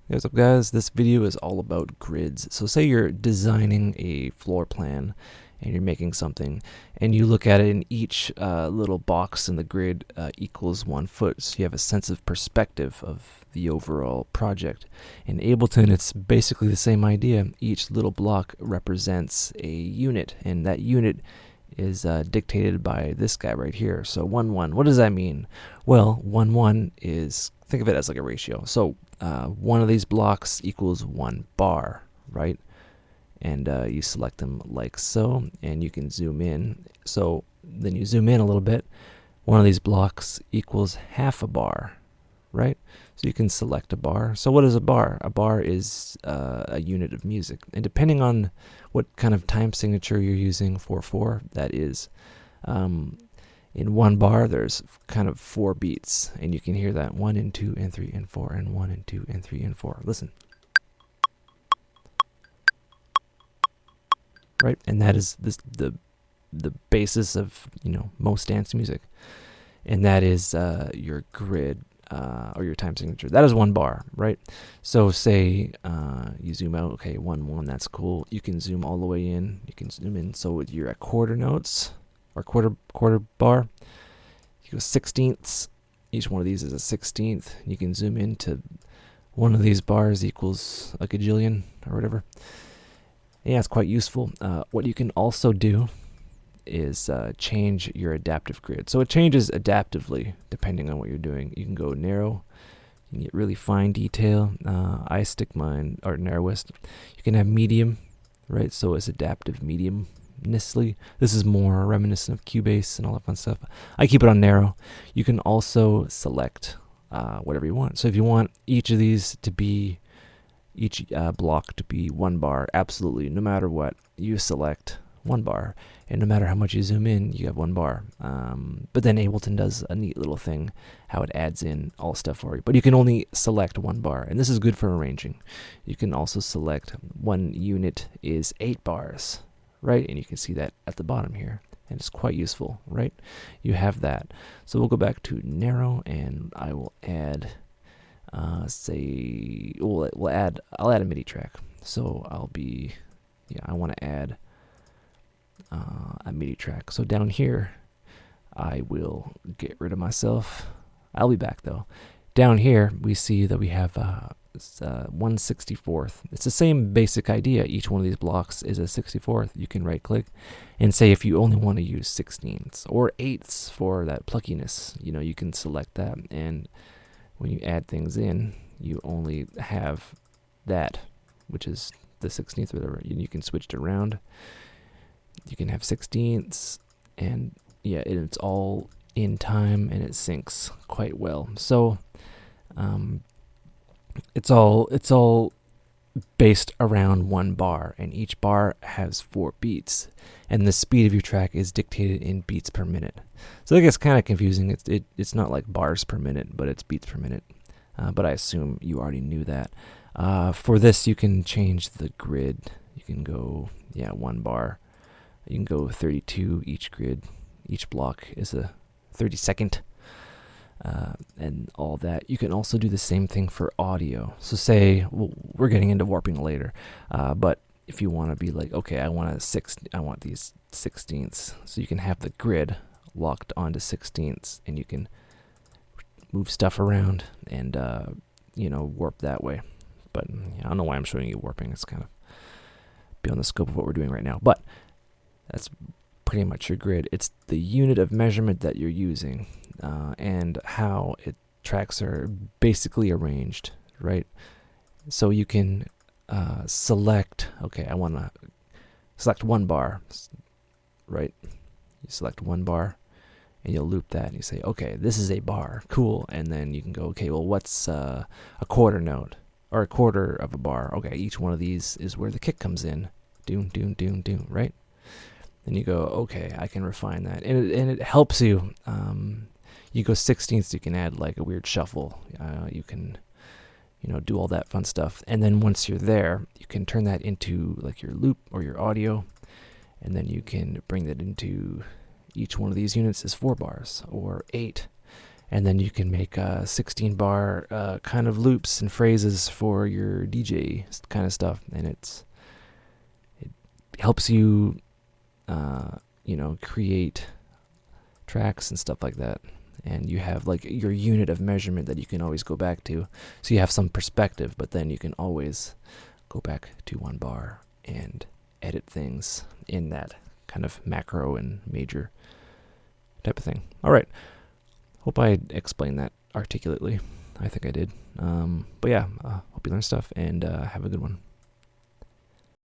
Hey, what's up guys? This video is all about grids. So say you're designing a floor plan and you're making something and you look at it and each little box in the grid equals 1 foot. So you have a sense of perspective of the overall project. In Ableton, it's basically the same idea. Each little block represents a unit, and that unit is dictated by this guy right here. So 1 1, what does that mean? Well, 1 1 is, think of it as like a ratio. So one of these blocks equals 1 bar, right? And you select them like so, and you can zoom in. So then you zoom in a little bit. One of these blocks equals half a bar, right? So you can select a bar. So what is a bar? A bar is a unit of music, and depending on what kind of time signature you're using, 4/4, that is. In 1 bar, there's kind of 4 beats, and you can hear that 1 and 2 and 3 and 4 and 1 and 2 and 3 and 4. Listen. Right? And that is the basis of, most dance music. And that is your grid or your time signature. That is 1 bar, right? So say you zoom out, okay, 1 1, that's cool. You can zoom all the way in. You can zoom in. So you're at quarter notes or quarter bar. You go 16ths. Each one of these is a 16th. You can zoom into one of these bars equals a gajillion or whatever. Yeah, it's quite useful. What you can also do is change your adaptive grid. So it changes adaptively depending on what you're doing. You can go narrow. You can get really fine detail. I stick mine, or narrowest. You can have medium, right? So it's adaptive medium. This is more reminiscent of Cubase and all that fun stuff. I keep it on narrow. You can also select whatever you want. So if you want each of these to be, each block to be 1 bar, absolutely, no matter what, you select 1 bar. And no matter how much you zoom in, you have 1 bar. But then Ableton does a neat little thing, how it adds in all stuff for you. But you can only select 1 bar, and this is good for arranging. You can also select 1 unit is 8 bars. Right, and you can see that at the bottom here, and it's quite useful, right? You have that. So we'll go back to narrow, and I will add, I'll add a MIDI track. So I want to add a MIDI track. So down here, I will get rid of myself. I'll be back though. Down here, we see that we have 1/64th. It's the same basic idea. Each one of these blocks is a 64th. You can right click and say if you only want to use 16ths or 8ths for that pluckiness, you can select that. And when you add things in, you only have that, which is the 16th or whatever. You can switch it around. You can have 16ths, and yeah, it's all in time and it syncs quite well. So it's all based around 1 bar, and each bar has 4 beats, and the speed of your track is dictated in beats per minute. So that gets kind of confusing. It's not like bars per minute, but it's beats per minute. But I assume you already knew that. For this, you can change the grid. You can go 1 bar. You can go 32 each grid. Each block is a 32nd. And all that. You can also do the same thing for audio. So say, we're getting into warping later, but if you want to be like, okay, I want these 16ths, so you can have the grid locked onto 16ths, and you can move stuff around and warp that way. But I don't know why I'm showing you warping. It's kind of beyond the scope of what we're doing right now, but that's pretty much your grid. It's the unit of measurement that you're using, and how tracks are basically arranged, right? So you can select, okay, I want to select 1 bar, right? You select 1 bar, and you'll loop that, and you say, okay, this is a bar, cool. And then you can go, okay, well, what's a quarter note or a quarter of a bar? Okay, each one of these is where the kick comes in, doom, doom, doom, doom, right? And you go, okay, I can refine that, and it helps you. You go 16ths, you can add like a weird shuffle. You can, do all that fun stuff. And then once you're there, you can turn that into like your loop or your audio, and then you can bring that into each one of these units is 4 bars or 8, And then you can make 16 bar kind of loops and phrases for your DJ kind of stuff, and it helps you create tracks and stuff like that. And you have like your unit of measurement that you can always go back to, so you have some perspective, but then you can always go back to 1 bar and edit things in that kind of macro and major type of thing. All right, hope I explained that articulately. I think I did. But yeah, hope you learned stuff, and have a good one.